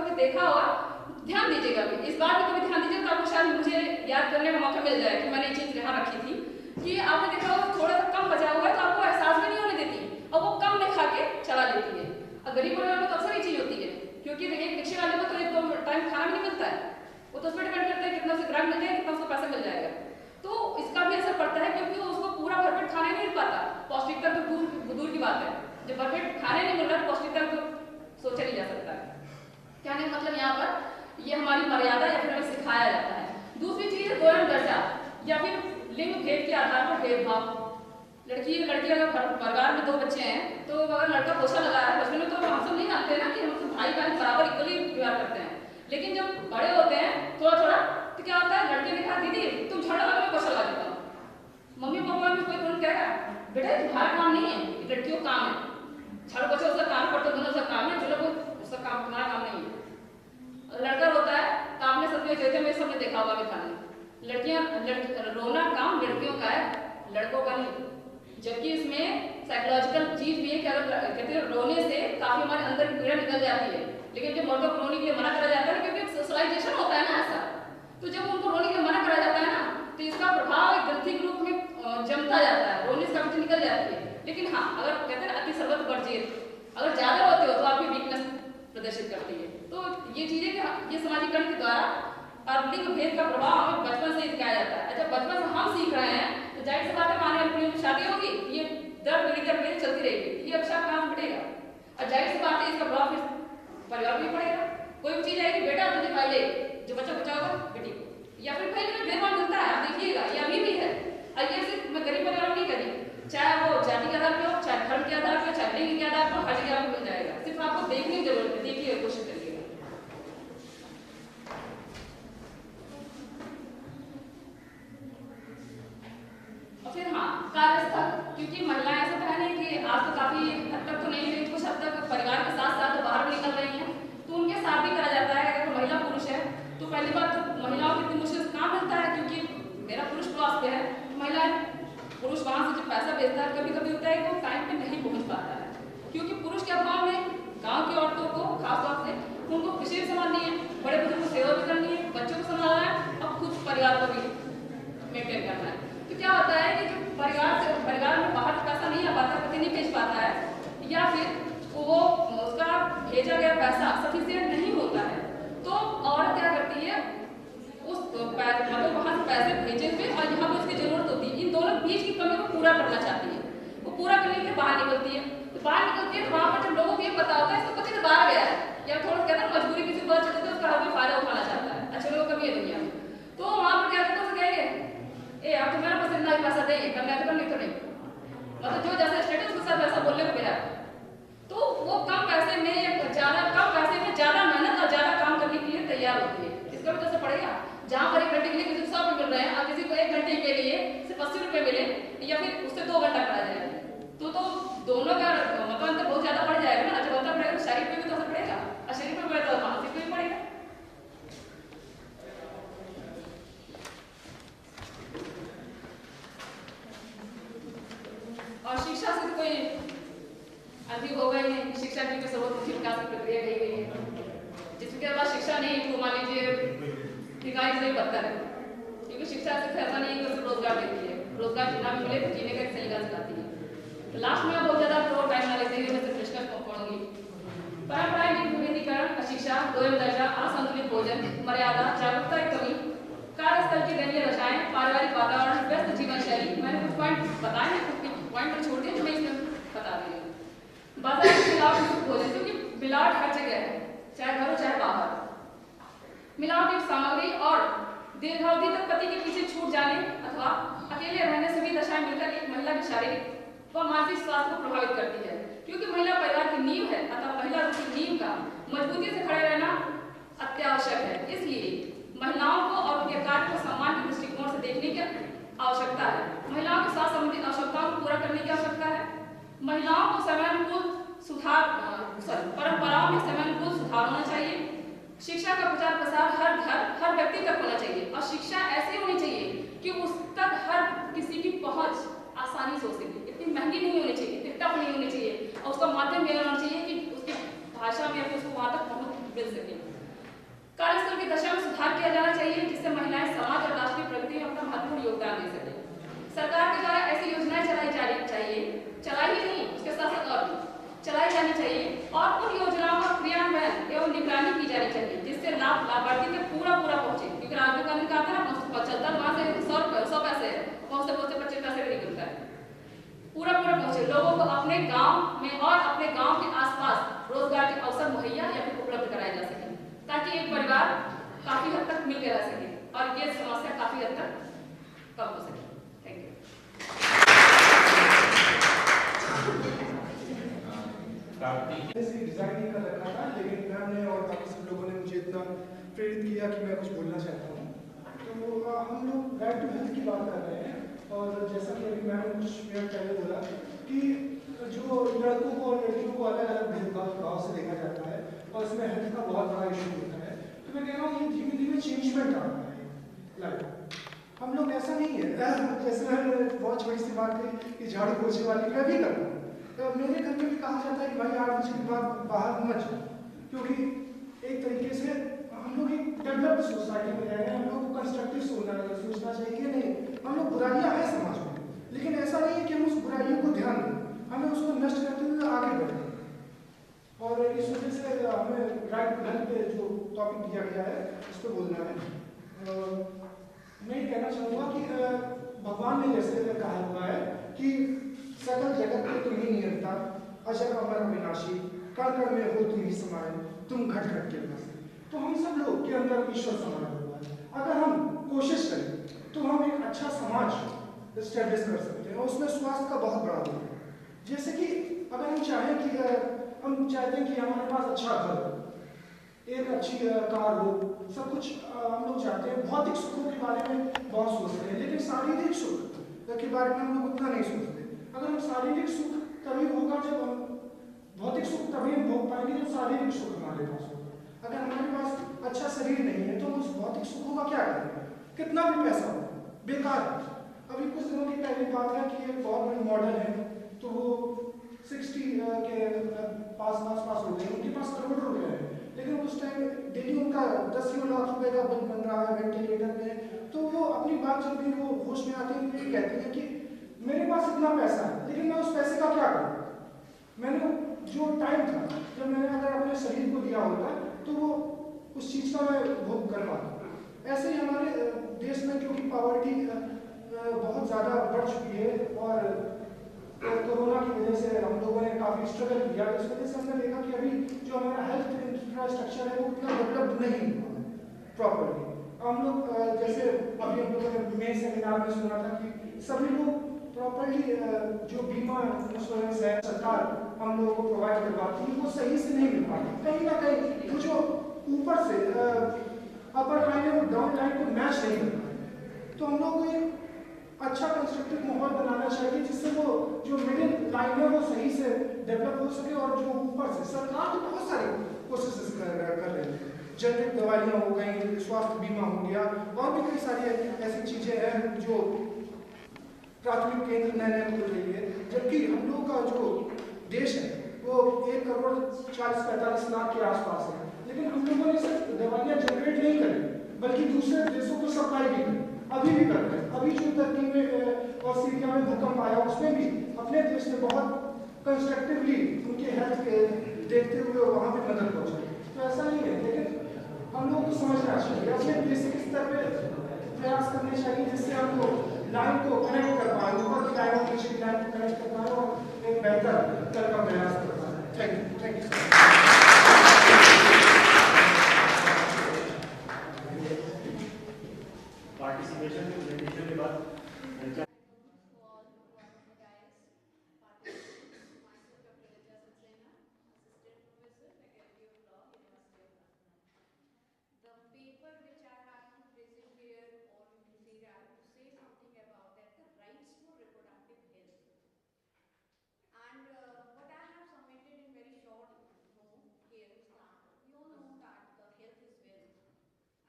इस बात पर कभी ध्यान दीजिए तो आपको शायद मुझे याद करने का मौका मिल जाए कि मैंने ये चीज़ यहाँ रखी थी कि आपने देखा होगा थोड़ा सा कम बचा हुआ है तो आपको एहसास भी नहीं होने देती और वो कम में खा के चला लेती है। और गरीब परिवार में तो अक्सर ये चीज़ होती है क्योंकि देखिए रिक्शे वाले को तो एक दो टाइम खाना भी नहीं मिलता है, वो तो उस पर डिपेंड करता है कितना उसे ग्राहक मिल जाएगा, कितना उसको पैसा मिल जाएगा। तो इसका भी असर पड़ता है क्योंकि उसको पूरा भरपेट खाना नहीं मिल पाता। पौष्टिकता तो दूर की बात है, जब भरपेट खाने नहीं मिल रहा तो पौष्टिकता तो सोचा नहीं जा सकता है। कहने का मतलब यहाँ पर ये हमारी मर्यादा या फिर हमें सिखाया जाता है। दूसरी चीज है दोयम दर्जा या फिर लिंग भेद के आधार पर भेदभाव। लड़की अगर परिवार में दो बच्चे हैं तो अगर लड़का पोछा लगा है बचपन में तो हम सब नहीं जानते ना कि हम सब भाई बहन बराबर इक्वली व्यवहार करते हैं, लेकिन जब बड़े होते हैं थोड़ा थोड़ा तो क्या होता है, लड़के ने कहा दीदी तुम झाड़ू लगा मैं पोछा लगा देता हूँ, मम्मी पापा में कोई तुरंत कहेगा बेटा तुम्हारा काम नहीं है, लड़कियों का काम है, झाड़ू पोछा उसका काम, पट्टा दोनों उसका काम है, जो लोग उसका काम तुम्हारा काम नहीं है। लड़का रोता है तो आपने सत्य जैसे में सबने देखा होगा खाने, लड़कियां रोना काम लड़कियों का है, लड़कों का नहीं। जबकि इसमें साइकोलॉजिकल चीज भी है कि अगर कहते हैं रोने से काफी हमारे अंदर की पीड़ा निकल जाती है, लेकिन जब मर्दों को रोने के लिए मना करा जाता है ना, क्योंकि सोशलाइजेशन होता है ना ऐसा, तो जब उनको रोने के लिए मना करा जाता है ना तो इसका प्रभाव एक ग्रंथि के रूप में जमता जाता है, रोने से काफी निकल जाती है। लेकिन हाँ अगर कहते हैं अति सर्वत वर्जित, अगर ज्यादा रोते हो तो आपकी वीकनेस प्रदर्शित करती है। तो ये चीजें ये सामाजिकरण के द्वारा और लिंग भेद का प्रभाव हमें बचपन से सिखाया जाता है। जब बचपन से हम सीख रहे हैं तो जाहिर सी बात है आने वाली पीढ़ी में शादी होगी, ये दर पीढ़ी दर पीढ़ी चलती रहेगी, ये अक्षर कहाँ से बढ़ेगा, और जाहिर सी बात है इसका प्रभाव फिर परिवार में पड़ेगा। कोई भी चीज आएगी बेटा तुझे पहले जो बच्चा बचा होगा बेटी, या फिर पहले में भेदभाव मिलता है, आप देखिएगा ये अभी भी है। और ये सिर्फ मैं गरीब परिवार नहीं करी, चाहे वो जाति के आधार पर हो, चाहे धर्म के आधार पर, चाहे लिंग के आधार पर, हर जगह मिल जाएगा। सिर्फ आपको देखने की जरूरत है, देखिए कोशिश करिएगा। फिर हाँ कार्यस्थल, क्योंकि महिलाएं ऐसा तो है नहीं कि आज तो काफी हद तक तो नहीं, लेकिन कुछ हद तक परिवार के साथ साथ बाहर भी निकल रही हैं, तो उनके साथ भी करा जाता है। अगर महिला पुरुष है तो पहली बात तो महिलाओं को इतनी मुश्किल से काम मिलता है, क्योंकि मेरा पुरुष क्रॉस पे है, महिलाएं पुरुष वहां से जब पैसा भेजता है कभी कभी होता है कि वो टाइम पे नहीं पहुंच पाता है, क्योंकि पुरुष के अभाव में गाँव की औरतों को खासतौर से उनको कृषि भी संभालनी है, बड़े बुजुर्ग को सेवा भी करनी है, बच्चों को संभालना है और खुद परिवार को भी मेंटेन करना है। तो क्या होता है कि जो परिवार में बाहर पैसा नहीं आ पाता, पति नहीं भेज पाता है, या फिर वो उसका भेजा गया पैसा सफिशिएंट नहीं होता है, तो औरत क्या करती है उस मतलब वहां से पैसे भेजे हुए और यहाँ पर उसकी जरूरत होती है, इन दोनों बीच की कमी को पूरा करना चाहती है, वो पूरा करने के लिए बाहर निकलती है। तो बाहर निकलती है तो वहां पर जब लोगों को ये पता होता है इसका पति तो बाहर गया है, या थोड़ा कहते हैं मजबूरी किसी को चलते है उसका हर कोई फायदा उठाना चाहता है, अच्छे लोगों कमी है दुनिया में, तो वहां पर क्या करते हैं कहेंगे ए आप तुम्हारा पसंद नहीं पैसा देंगे करना है तो नहीं तो नहीं, मतलब जो जैसे स्टेटस के साथ वैसा बोलने को मिला, तो वो कम पैसे में या कम पैसे में ज्यादा मेहनत और ज्यादा काम करने के लिए तैयार होती है। इसका भी तो असर पड़ेगा, जहाँ पर 1 घंटे के लिए किसी को 100 रुपये मिल रहे हैं और किसी को 1 घंटे के लिए सिर्फ 80 रुपये मिले या फिर उससे 2 घंटा करा जाए, तो दोनों का मतलब अंतर बहुत ज्यादा बढ़ जाएगा ना। जब अंतर पड़ेगा तो शरीर पे भी तो असर पड़ेगा, और शरीर पे पड़ेगा तो मानसिक पे भी पड़ेगा। और शिक्षा से कोई अधिक हो गई है, शिक्षा की सर्वोत्तम विकास की प्रक्रिया कही गई है, जिसके बाद शिक्षा नहीं तो मान लीजिए ठिकाने से पत्थर है, क्योंकि शिक्षा सिर्फ ऐसा नहीं है कि रोजगार देती है, रोजगार जितना भी मिले तो जीने का एक तरीका सिखाती है। तो लास्ट में बहुत ज्यादा आपको टाइम ना लेते हुए मैं सिर्फ निष्कर्ष पढ़ूंगी। परंपराएं विकेंद्रीकरण, अशिक्षा, दोयम दर्जा, असंतुलित भोजन, मर्यादा, जागरूकता की कमी, कार्यस्थल की दयनीय दशाएं, पारिवारिक वातावरण, व्यस्त जीवन शैली, मैंने कुछ पॉइंट बताए हैं, कुछ पॉइंट पर छोड़ दिए जो मैं इसमें बता रही हूँ। बाजार में मिलावट भोजन, क्योंकि मिलावट हर जगह है, चाहे घर हो चाहे बाहर, मिलावटी सामग्री और दीर्घावधि तक पति के पीछे छूट जाने अथवा अकेले रहने से भी दशाएं मिलकर एक महिला के शारीरिक व मानसिक स्वास्थ्य को प्रभावित करती है, क्योंकि महिला परिवार की नींव है, अतः महिला की नींव का मजबूती से खड़े रहना अत्यावश्यक है। इसलिए महिलाओं को और उनके कार्य को सम्मान के दृष्टिकोण से देखने की आवश्यकता है। महिलाओं के साथ संबंधित आवश्यकताओं को पूरा करने की आवश्यकता है। महिलाओं को समयानुकूल परंपराओं में समयानुकूल सुधार होना चाहिए। शिक्षा का प्रचार प्रसार हर घर हर व्यक्ति तक होना चाहिए, और शिक्षा ऐसी होनी चाहिए कि उस तक हर किसी की पहुंच आसानी से हो सके, इतनी महंगी नहीं होनी चाहिए, इतनी टफ नहीं होनी चाहिए, और उसका माध्यम यह होना चाहिए कि उसकी भाषा में उसको वहां तक पहुंच मिल सके। कार्यस्थल की दशा में सुधार किया अपने गांव में और अपने गांव के आसपास रोजगार के अवसर मुहैया या फिर उपलब्ध कराए जा सके, ताकि एक परिवार काफी हद तक मिल के रह सके और ये समस्या काफी हद तक कम हो सके। Thank you. डिजाइन नहीं कर रखा था, लेकिन मैम ने और बाकी सब लोगों ने मुझे इतना प्रेरित किया कि मैं कुछ बोलना चाहता हूँ। तो हम लोग राइट टू हेल्थ की बात कर रहे हैं, और जैसा कि अभी मैम ने कुछ मिनट पहले बोला कि जो लड़कों को और लड़कियों को अलग अलग भेदभाव से देखा जाता है और इसमें हेल्थ का बहुत बड़ा इशू होता है। तो मैं कह रहा हूँ ये धीमे धीमे चेंजमेंट आ रहा है लाइफ। हम लोग ऐसा नहीं है, जैसे मैंने बहुत छोटी सी बात कही कि झाड़ू पोछे वाली मैं भी करता हूँ। तो मेरे घर में भी कहा जाता है कि भाई 8 बजे के बाद बाहर मत जाओ, क्योंकि एक तरीके से हम लोग एक डेवलप्ड सोसाइटी में रह रहे हैं। हम लोग को कंस्ट्रक्टिव सोचना चाहिए कि नहीं, हम लोग बुराइयां हैं समाज में, लेकिन ऐसा नहीं है कि हम उस बुराइयों को ध्यान दें, हमें उसको नष्ट करते हुए आगे बढ़ें। और इस वजह से हमें राइट टू हेल्थ पे जो टॉपिक दिया गया है उस पर बोलना है। मैं ये कहना चाहूँगा कि भगवान ने जैसे कहा हुआ है कि सकल जगत में तुम ही नियंता, अजर अमर अविनाशी, कण कण में हो तुम ही समाये, तुम घट घट के बसे। तो हम सब लोग के अंदर ईश्वर समाया हुआ है। अगर हम कोशिश करें तो हम एक अच्छा समाज एस्टेब्लिश कर सकते हैं, और उसमें स्वास्थ्य का बहुत बड़ा रोल है। जैसे कि अगर हम चाहें कि हम चाहते हैं कि हमारे पास अच्छा घर हो, एक अच्छी कार हो, सब कुछ हम लोग चाहते हैं। भौतिक सुखों के बारे में बहुत सोचते हैं, लेकिन शारीरिक सुख के बारे में हम लोग उतना नहीं सोचते। अगर हम शारीरिक सुख तभी होगा जब हम भौतिक सुख तभी हम भोग पाएंगे जब शारीरिक सुख हमारे पास होगा। अगर हमारे पास अच्छा शरीर नहीं है तो हम उस भौतिक सुखों का क्या करेंगे? कितना भी पैसा हो, बेकार है। अभी कुछ दिनों की पहले बात है कि एक बहुत बड़ी मॉडल है, तो वो 60 के पास हो गए, उनके पास करोड़ रुपए हैं, लेकिन उस टाइम डेली उनका 10 लाख रुपए का बिल बन रहा है वेंटिलेटर में। तो वो अपनी बात जब भी वो होश में आती है तो ये कहती है कि मेरे पास इतना पैसा है, लेकिन मैं उस पैसे का क्या करूँ? मैंने जो टाइम था जब मैंने अगर अपने शरीर को दिया होता तो वो उस चीज़ का मैं भोग कर पाता। ऐसे ही हमारे देश में क्योंकि पॉवर्टी बहुत ज़्यादा बढ़ चुकी है, और कोरोना की वजह से हम लोगों ने काफ़ी स्ट्रगल किया, इस वजह से हमने देखा कि अभी जो हमारा हेल्थ इंफ्रास्ट्रक्चर है वो उतना डेवलप्ड नहीं हुआ प्रॉपरली। हम लोग जैसे अभी हम लोगों ने मेन सेमिनार में सुना था कि सभी लोग प्रॉपरली जो बीमा इंश्योरेंस है सरकार हम लोगों को प्रोवाइड करवाती है, वो सही से नहीं मिल पाती। कहीं ना कहीं वो जो ऊपर से अपर लाइन है वो डाउन लाइन को मैच नहीं करता है। तो हम लोग को एक अच्छा कंस्ट्रक्टिव माहौल बनाना चाहिए जिससे वो जो मिडिल लाइन है वो सही से डेवलप हो सके, और जो ऊपर से सरकार तो बहुत सारी कोशिशें कर रही है। जेनेरिक दवाइयाँ हो गई, स्वास्थ्य बीमा हो गया, और भी कई सारी ऐसी चीज़ें हैं जो प्राथमिक केंद्र नए नए खुल रही है। जबकि हम लोगों का जो देश है वो 1,40,45 लाख के आसपास है, लेकिन हम लोगों ने सिर्फ दवाइयाँ जनरेट नहीं करी बल्कि दूसरे देशों को सप्लाई भी करी, अभी भी करते हैं। अभी जो टर्की में और सीरिया में भूकंप आया उसमें भी अपने देश ने बहुत कंस्ट्रक्टिवली उनके हेल्थ के देखते हुए वहाँ पे मदद पहुँचाई। तो ऐसा नहीं है, लेकिन हम लोगों को समझना चाहिए, अपने बेसिक स्तर पे प्रयास करने चाहिए जिससे हम लोग लाइन को कनेक्ट कर पाए, ऊपर की लाइन और नीचे की लाइन को कनेक्ट कर पाए और एक बेहतर कल का प्रयास कर पाए। Thank you. पार्टिसिपेशन के बाद what I have submitted in very short note here is that we all know that the health is wealth.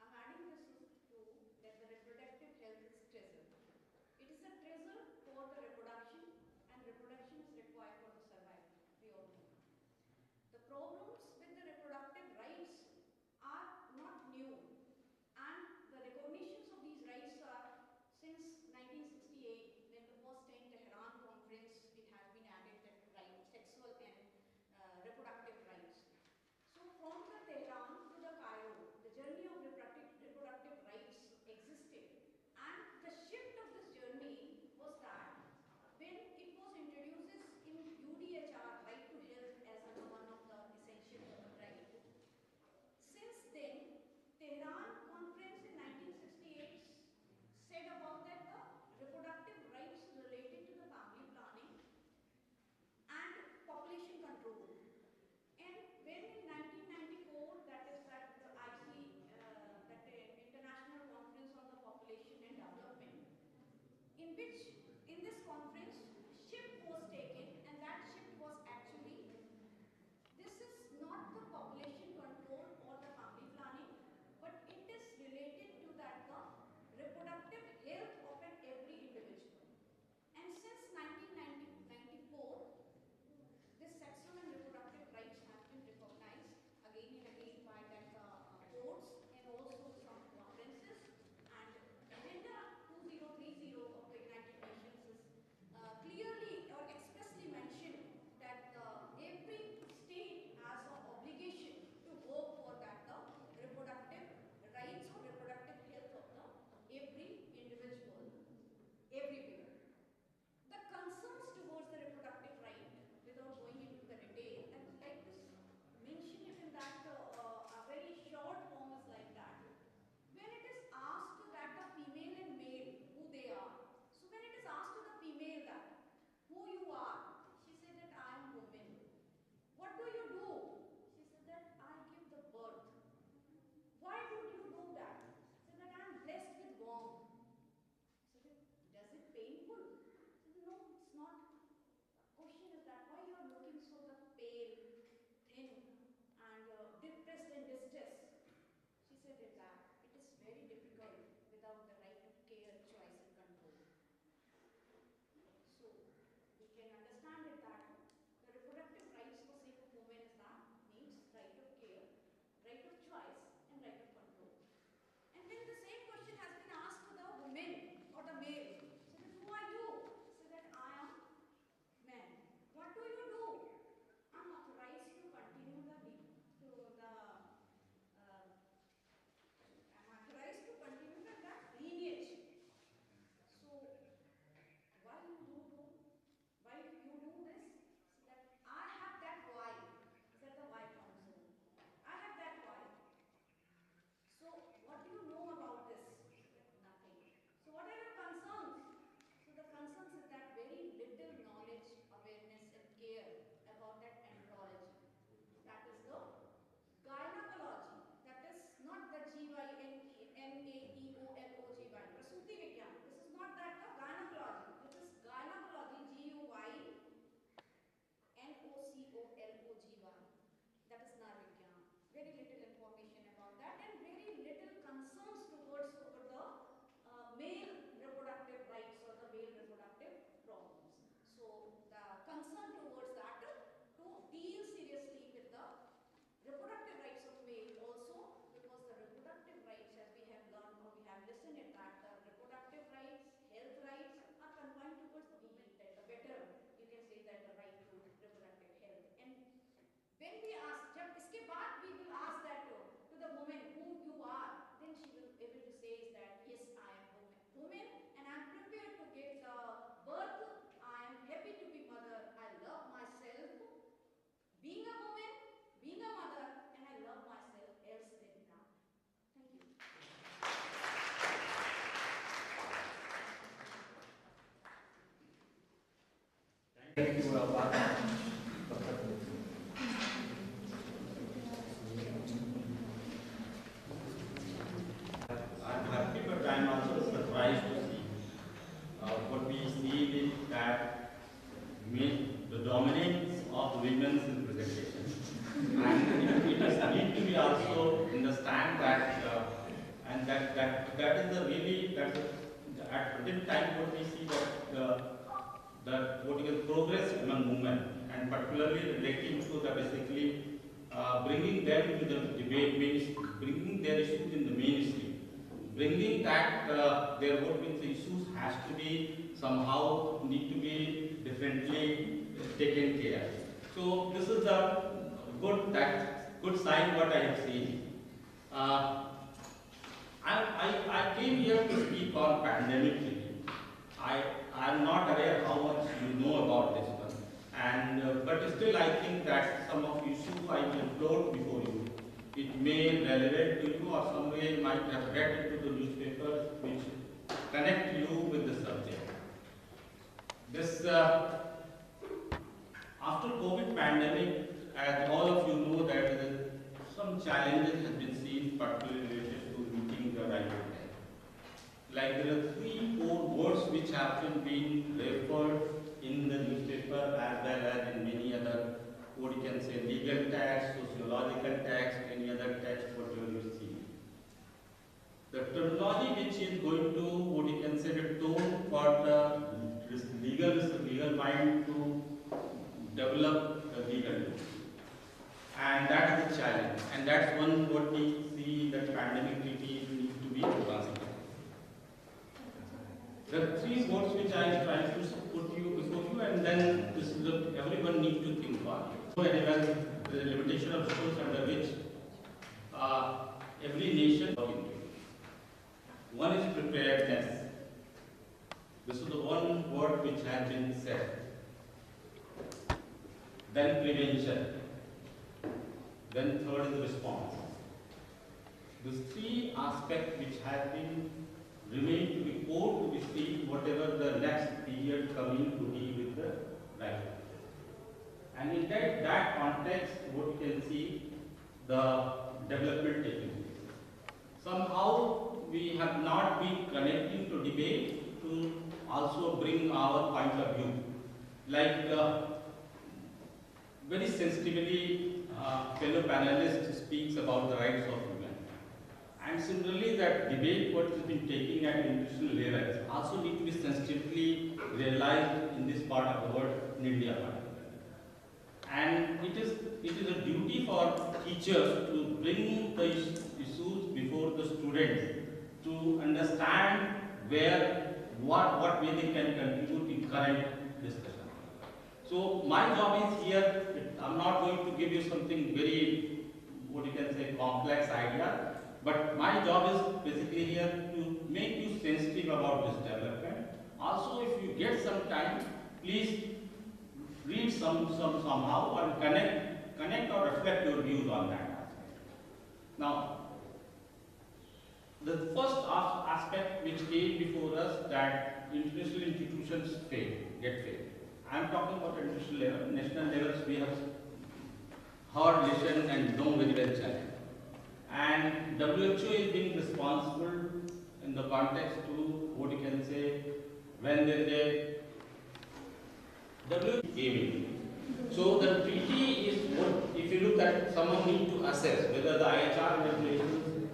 I'm adding this to that the reproductive health is treasure. It is a treasure for the reproduction, and reproduction is required for the survival. We all know. The problems with the reproductive rights are not new, and the recognitions of these rights are since 1968, when the first 10 Tehran conference, it has been added that right, sexual and reproductive rights. So from the Tehran to the Cairo, the journey of reproductive rights existed, and the shift of this journey was that when it was introduced in UDA which in this conference shift was taken, and that shift was actually, this is not the population control or the family planning, but it is related to that the reproductive health of an every individual. And since 1994, this sexual and reproductive rights have been recognized again and again by that courts and also some conferences. And Agenda 2030 of the United Nations is clearly or expressly mentioned that every state has an obligation to work for that the reproductive rights or reproductive health of the every individual everywhere. The concerns towards the reproductive right, without going into the detail, I would like to mention it in that a very short form is like that. When it is asked that the female and male, who they are, so when it is asked to the female that, who you are, she said that I am woman. What do you do? She said that I give the birth. Why would you do that? She said that I am blessed with womb. She said, does it painful? No, it's not. The question is that why you are looking so pale, thin, and depressed and distressed. She said that it is very difficult without the right of care, choice, and control. So we can understand it that the reproductive rights for sake of women is that means right of care, right of choice, and right of control. And then the same question has been asked to the women or the male. So then who are you? That I am man. What do you do? I am authorized to continue that lineage. So why do you do this? So that I have that Y. Is that the Y chromosome? I have that Y. So what do you know about this? Nothing. So what are your concerns? So the concerns is that very little knowledge, awareness and care about that andrology. That is the gynecology. That is not the GYNAEOLOGY, Prasuti Vigyan. This is not that the gynecology. This is gynecology, GYNOCOLOGY. That is Narvigyan. Very little information about that and very little concerns towards over the male reproductive rights or the male reproductive problems. So the concern towards that to deal seriously with the reproductive rights of male also, because the reproductive rights, as we have learned or we have listened at that, the reproductive rights, health rights are confined towards the women. The better you can say that the right to reproductive health. And when we ask, जब इसके बाद we will ask that to the woman who you are, then she will be able to say is that yes, I am woman and I am prepared to give the birth. I am happy to be mother. I love myself, being a woman, being a mother, and I love myself else than that. Thank you. Thank you, I'm happy, but I'm also surprised to see what we see is that the dominance of women's representation, and it is need to be also understand that and that is the really that at present time what we see that what is progress among women, and particularly relating to the basically bringing them to the debate, bringing their issues in the mainstream, bringing that their what means the issues has to be somehow need to be differently taken care. So this is a good sign what I have seen. I came here to speak on pandemic relief. I am not aware how much you know about this one, and but still I think that some of issues I will float before you. It may relevant to you, or some way you might have read into the newspapers which connect you with the subject. This after COVID pandemic, as all of you know, that some challenges have been seen, particularly related to meeting the right of health. Like there are 3-4 words which have actually been referred in the newspaper as well as in many other, what you can say, legal texts, sociological texts, any other text, whatever you see. The terminology which is going to, what you can say, the tone for the legal mind to develop the legal law. And that is the challenge. And that's one what we see that pandemic treaty needs to be translated. The three words which I am trying to put you before you, and then this is everyone needs to think about it. So anyway, the limitation of resource under which every nation works into. One is preparedness. This is the one word which has been said. Then prevention. Then third is response. These three aspects which have been remain to be core to be seen whatever the next period coming to deal with the life. And in that context, what you can see the development taking place. Somehow we have not been connecting to debate to also bring our point of view. Like very sensitively, fellow panelist speaks about the rights of women. And similarly, that debate what has been taking at international levels also need to be sensitively realized in this part of the world, in India particularly. And it is a duty for teachers to bring the issues before the students to understand what way they can contribute in current discussion. So my job is here, I'm not going to give you something very, what you can say, complex idea, but my job is basically here to make you sensitive about this development. Also, if you get some time, please read somehow and connect or reflect your views on that. Now, the first aspect which came before us that international institutions get failed. I am talking about international level. National levels we have heard, listened and known very well challenge. And WHO is being responsible in the context to what you can say when they WHO gave it. So the treaty is what, if you look at, someone need to assess whether the IHR regulations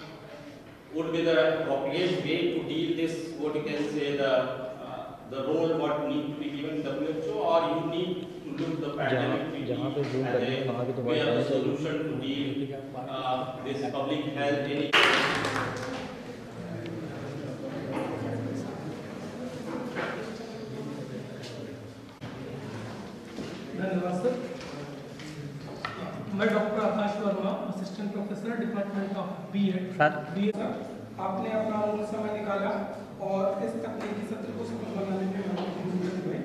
would be the appropriate way to deal this, what you can say, the role what need to be given WHO, or you need to look the pandemic treaty as a way of a solution to deal this public health any. धन्यवाद sir. मैं doctor Akash Varma, assistant professor department of B Ed. आपने अपना अमूल्य समय निकाला और इस तकनीकी सत्र को सफल बनाने में महत्वपूर्ण भूमिका निभाई।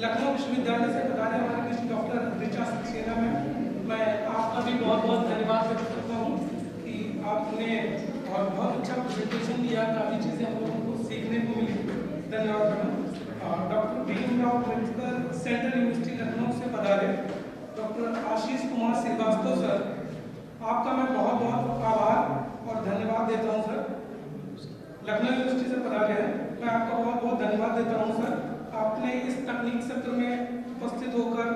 लखनऊ विश्वविद्यालय से पधारे हमारे मिस्टर डॉक्टर ऋचा सक्सेना में मैं आपका भी बहुत बहुत धन्यवाद व्यक्त करता हूँ कि आपने और बहुत अच्छा प्रेजेंटेशन दिया, काफ़ी चीज़ें हम लोगों को सीखने को मिली। धन्यवाद madam. Doctor Bhimrao Ambedkar central university Lucknow से पधारे डॉक्टर आशीष कुमार श्रीवास्तव सर, आपका मैं बहुत बहुत आभार और धन्यवाद देता हूं सर। लखनऊ यूनिवर्सिटी से पधारे हैं, मैं आपका बहुत बहुत धन्यवाद देता हूं सर। आपने इस तकनीक सत्र में उपस्थित होकर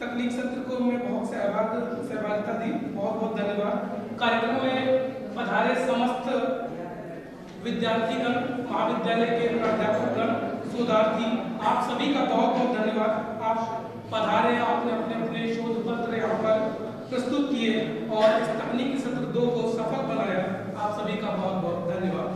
तकनीक सत्र को मैं बहुत सहभागिता दी, बहुत बहुत धन्यवाद। कार्यक्रम में पधारे समस्त विद्यार्थीगण, महाविद्यालय के प्राध्यापकगण, शोधार्थी, आप सभी का बहुत बहुत धन्यवाद। आप पधारे, आपने अपने शोध पत्र यहाँ पर प्रस्तुत किए और इस तकनीकी सत्र 2 को सफल बनाया। आप सभी का बहुत बहुत धन्यवाद।